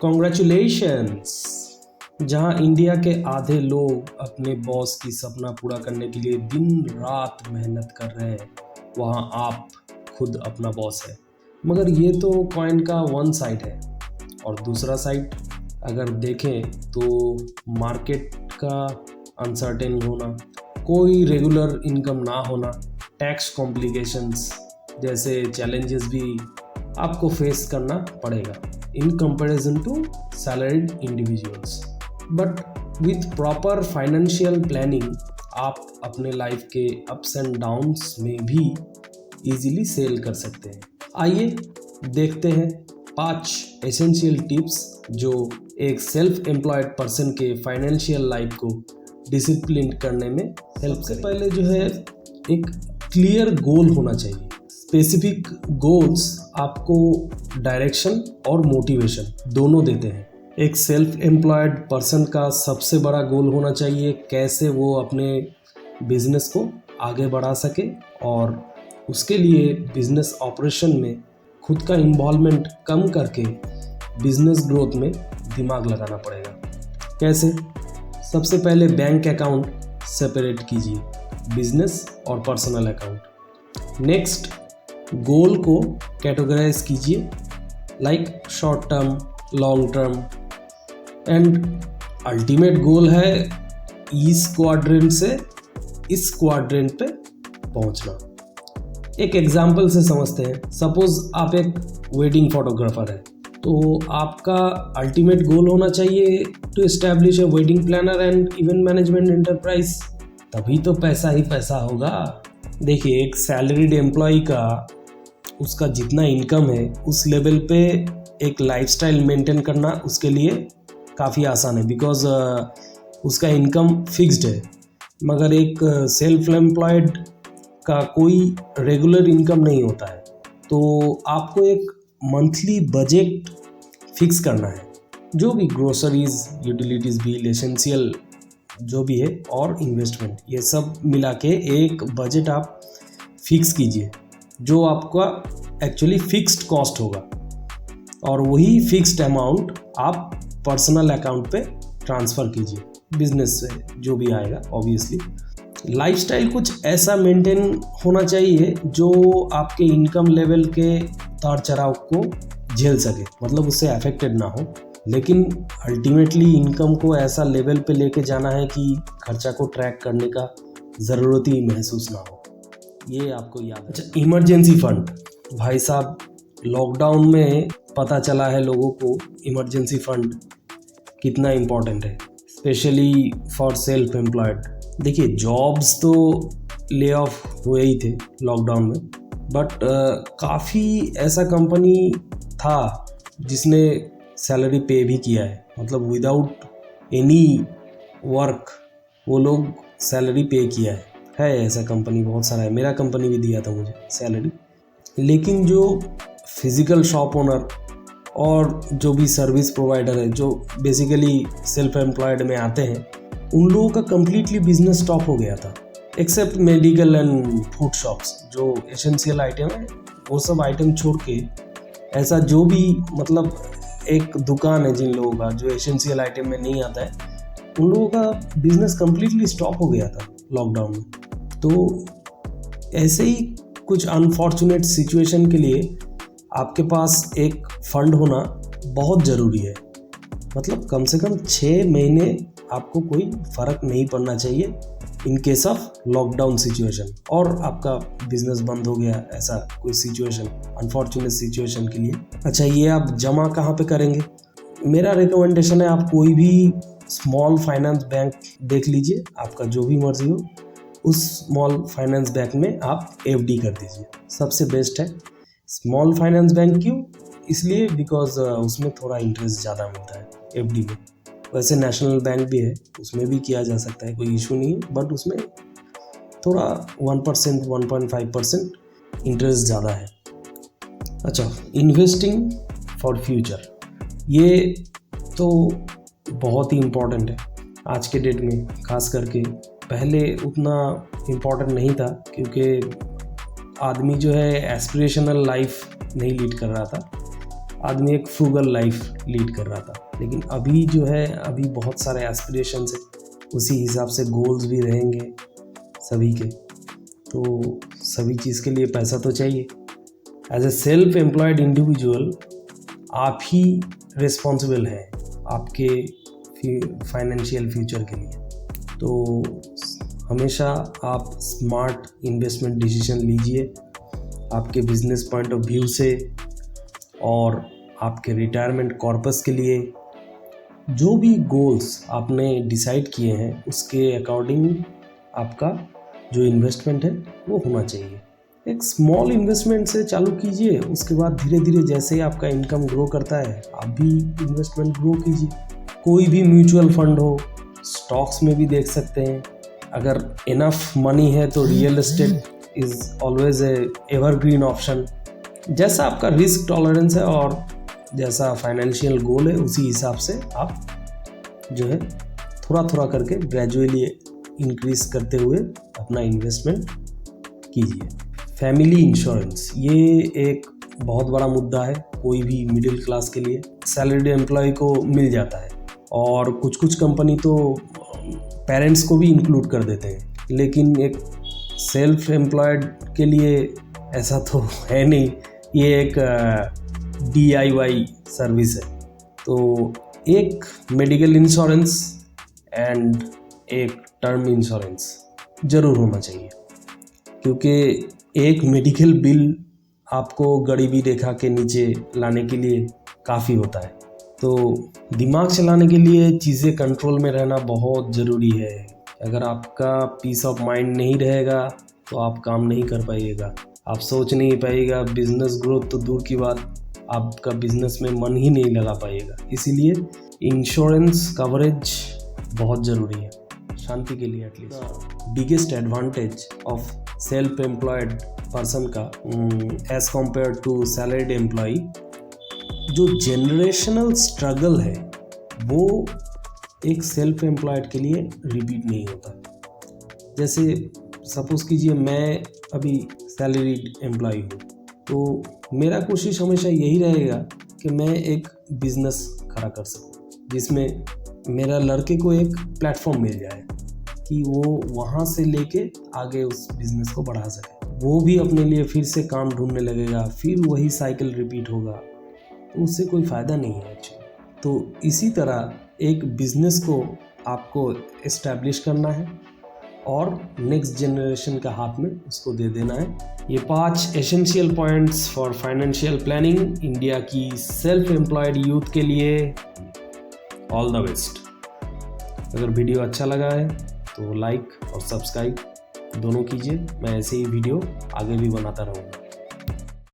Congratulations. जहां India के आधे लोग अपने बॉस की सपना पूरा करने के लिए दिन रात मेहनत कर रहे हैं, वहां आप खुद अपना बॉस है। मगर ये तो कॉइन का वन साइड है, और दूसरा साइड अगर देखें तो मार्केट का अनसर्टेन होना, कोई रेगुलर इनकम ना होना, टैक्स कॉम्प्लिकेशंस जैसे चैलेंजेस भी आपको फेस करना पड़ेगा in comparison to salaried individuals. But with proper financial planning आप अपने लाइफ के अप्स एंड डाउन्स में भी इजीली सेल कर सकते हैं। आइए देखते हैं 5 एसेंशियल टिप्स जो एक सेल्फ एम्प्लॉयड पर्सन के फाइनेंशियल लाइफ को डिसिप्लिन करने में हेल्प करें। पहले जो है, एक क्लियर गोल होना चाहिए। स्पेसिफिक गोल्स आपको डायरेक्शन और मोटिवेशन दोनों देते हैं। एक सेल्फ एम्प्लॉयड पर्सन का सबसे बड़ा गोल होना चाहिए कैसे वो अपने बिजनेस को आगे बढ़ा सके, और उसके लिए बिजनेस ऑपरेशन में खुद का इन्वॉल्वमेंट कम करके बिजनेस ग्रोथ में दिमाग लगाना पड़ेगा। कैसे? सबसे पहले बैंक अकाउंट सेपरेट कीजिए, बिजनेस और पर्सनल अकाउंट। नेक्स्ट, गोल को कैटेगराइज कीजिए, like short term, long term, and ultimate goal है इस क्वाड्रेंट से इस क्वाड्रेंट पे पहुंचना। एक एग्जाम्पल से समझते हैं। सपोज आप एक वेडिंग फोटोग्राफर है, तो आपका अल्टीमेट गोल होना चाहिए to establish a wedding planner and event management enterprise. तभी तो पैसा ही पैसा होगा। देखिए, एक सैलरीड एम्प्लॉय का उसका जितना इनकम है उस लेवल पे एक लाइफस्टाइल मेंटेन करना उसके लिए काफ़ी आसान है, बिकॉज उसका इनकम फिक्स्ड है। मगर एक सेल्फ एम्प्लॉयड का कोई रेगुलर इनकम नहीं होता है, तो आपको एक मंथली बजट फिक्स करना है। जो भी ग्रोसरीज, यूटिलिटीज़ बिल, एसेंशियल जो भी है, और इन्वेस्टमेंट, ये सब मिला के एक बजट आप फिक्स कीजिए जो आपका एक्चुअली फिक्स्ड कॉस्ट होगा, और वही फिक्स्ड अमाउंट आप पर्सनल अकाउंट पे ट्रांसफ़र कीजिए, बिजनेस से जो भी आएगा। ऑब्वियसली लाइफस्टाइल कुछ ऐसा मेंटेन होना चाहिए जो आपके इनकम लेवल के उतार चढ़ाव को झेल सके, मतलब उससे अफेक्टेड ना हो। लेकिन अल्टीमेटली इनकम को ऐसा लेवल पे लेके जाना है कि खर्चा को ट्रैक करने का ज़रूरत ही महसूस ना हो, ये आपको याद है। अच्छा, इमरजेंसी फंड। भाई साहब, लॉकडाउन में पता चला है लोगों को इमरजेंसी फंड कितना इम्पोर्टेंट है, स्पेशली फॉर सेल्फ एम्प्लॉयड। देखिए, जॉब्स तो ले ऑफ हुए ही थे लॉकडाउन में, बट काफ़ी ऐसा कंपनी था जिसने सैलरी पे भी किया है, मतलब विदाउट एनी वर्क वो लोग सैलरी पे किया है ऐसा कंपनी बहुत सारा है। मेरा कंपनी भी दिया था मुझे सैलरी। लेकिन जो फिज़िकल शॉप ओनर और जो भी सर्विस प्रोवाइडर है, जो बेसिकली सेल्फ एम्प्लॉयड में आते हैं, उन लोगों का कम्प्लीटली बिजनेस स्टॉप हो गया था, except medical and food shops जो एसेंशियल आइटम है। वो सब आइटम छोड़ के ऐसा जो भी, मतलब एक दुकान है जिन लोगों का जो एसेंशियल आइटम में नहीं आता है, उन लोगों का बिजनेस कम्प्लीटली स्टॉप हो गया था लॉकडाउन में। तो ऐसे ही कुछ अनफॉर्चुनेट सिचुएशन के लिए आपके पास एक फंड होना बहुत ज़रूरी है। मतलब कम से कम 6 महीने आपको कोई फ़र्क नहीं पड़ना चाहिए in case of lockdown situation, और आपका बिजनेस बंद हो गया, ऐसा कोई सिचुएशन, अनफॉर्चुनेट सिचुएशन के लिए। अच्छा, ये आप जमा कहाँ पे करेंगे? मेरा रिकमेंडेशन है आप कोई भी स्मॉल फाइनेंस बैंक देख लीजिए, आपका जो भी मर्जी हो, उस स्मॉल फाइनेंस बैंक में आप एफडी कर दीजिए, सबसे बेस्ट है। स्मॉल फाइनेंस बैंक क्यों? इसलिए बिकॉज उसमें थोड़ा इंटरेस्ट ज़्यादा मिलता है एफडी में। वैसे नेशनल बैंक भी है, उसमें भी किया जा सकता है, कोई इशू नहीं है, बट उसमें थोड़ा 1%, 1.5% इंटरेस्ट ज़्यादा है। अच्छा, इन्वेस्टिंग फॉर फ्यूचर, ये तो बहुत ही इम्पॉर्टेंट है आज के डेट में, खास करके। पहले उतना इम्पॉर्टेंट नहीं था, क्योंकि आदमी जो है एस्पिरेशनल लाइफ नहीं लीड कर रहा था, आदमी एक फ्रूगल लाइफ लीड कर रहा था। लेकिन अभी जो है, अभी बहुत सारे एस्पिरेशंस है, उसी हिसाब से गोल्स भी रहेंगे सभी के। तो सभी चीज़ के लिए पैसा तो चाहिए। As a self employed individual आप ही रिस्पॉन्सिबल हैं आपके फाइनेंशियल फ्यूचर के लिए। तो हमेशा आप स्मार्ट इन्वेस्टमेंट डिसीजन लीजिए आपके बिजनेस पॉइंट ऑफ व्यू से, और आपके रिटायरमेंट कॉर्पस के लिए जो भी गोल्स आपने डिसाइड किए हैं उसके अकॉर्डिंग आपका जो इन्वेस्टमेंट है वो होना चाहिए। एक स्मॉल इन्वेस्टमेंट से चालू कीजिए, उसके बाद धीरे धीरे जैसे ही आपका इनकम ग्रो करता है आप भी इन्वेस्टमेंट ग्रो कीजिए। कोई भी म्यूचुअल फंड हो, स्टॉक्स में भी देख सकते हैं। अगर इनफ मनी है तो real estate is always a evergreen option. जैसा आपका रिस्क टॉलरेंस है और जैसा फाइनेंशियल गोल है उसी हिसाब से आप जो है थोड़ा थोड़ा करके ग्रेजुअली इंक्रीज करते हुए अपना इन्वेस्टमेंट कीजिए। फैमिली इंश्योरेंस ये एक बहुत बड़ा मुद्दा है कोई भी मिडिल क्लास के लिए। सैलरीड एम्प्लॉय को मिल जाता है और कुछ कुछ कंपनी तो पेरेंट्स को भी इंक्लूड कर देते हैं, लेकिन एक सेल्फ एम्प्लॉयड के लिए ऐसा तो है नहीं। ये एक DIY सर्विस है। तो एक मेडिकल इंश्योरेंस एंड एक टर्म इंश्योरेंस ज़रूर होना चाहिए, क्योंकि एक मेडिकल बिल आपको गरीबी रेखा के नीचे लाने के लिए काफ़ी होता है। तो दिमाग चलाने के लिए चीज़ें कंट्रोल में रहना बहुत ज़रूरी है। अगर आपका पीस ऑफ माइंड नहीं रहेगा तो आप काम नहीं कर पाइएगा, आप सोच नहीं पाइएगा। बिजनेस ग्रोथ तो दूर की बात, आपका बिजनेस में मन ही नहीं लगा पाइएगा। इसीलिए इंश्योरेंस कवरेज बहुत ज़रूरी है शांति के लिए। At least biggest advantage of self employed person का as compare to salaried employ, जो जनरेशनल स्ट्रगल है वो एक सेल्फ एम्प्लॉयड के लिए रिपीट नहीं होता। जैसे सपोज कीजिए मैं अभी सैलरीड एम्प्लॉय हूँ, तो मेरा कोशिश हमेशा यही रहेगा कि मैं एक बिज़नेस खड़ा कर सकूँ जिसमें मेरा लड़के को एक प्लेटफॉर्म मिल जाए कि वो वहाँ से लेके आगे उस बिज़नेस को बढ़ा सके। वो भी अपने लिए फिर से काम ढूंढने लगेगा, फिर वही साइकिल रिपीट होगा, तो उससे कोई फ़ायदा नहीं है एक्चुअली। तो इसी तरह एक बिज़नेस को आपको इस्टेब्लिश करना है और नेक्स्ट जनरेशन का हाथ में उसको दे देना है। ये 5 essential points for financial planning India की सेल्फ एम्प्लॉयड यूथ के लिए। All the best. अगर वीडियो अच्छा लगा है तो लाइक और सब्सक्राइब दोनों कीजिए। मैं ऐसे ही वीडियो आगे भी बनाता रहूँगा।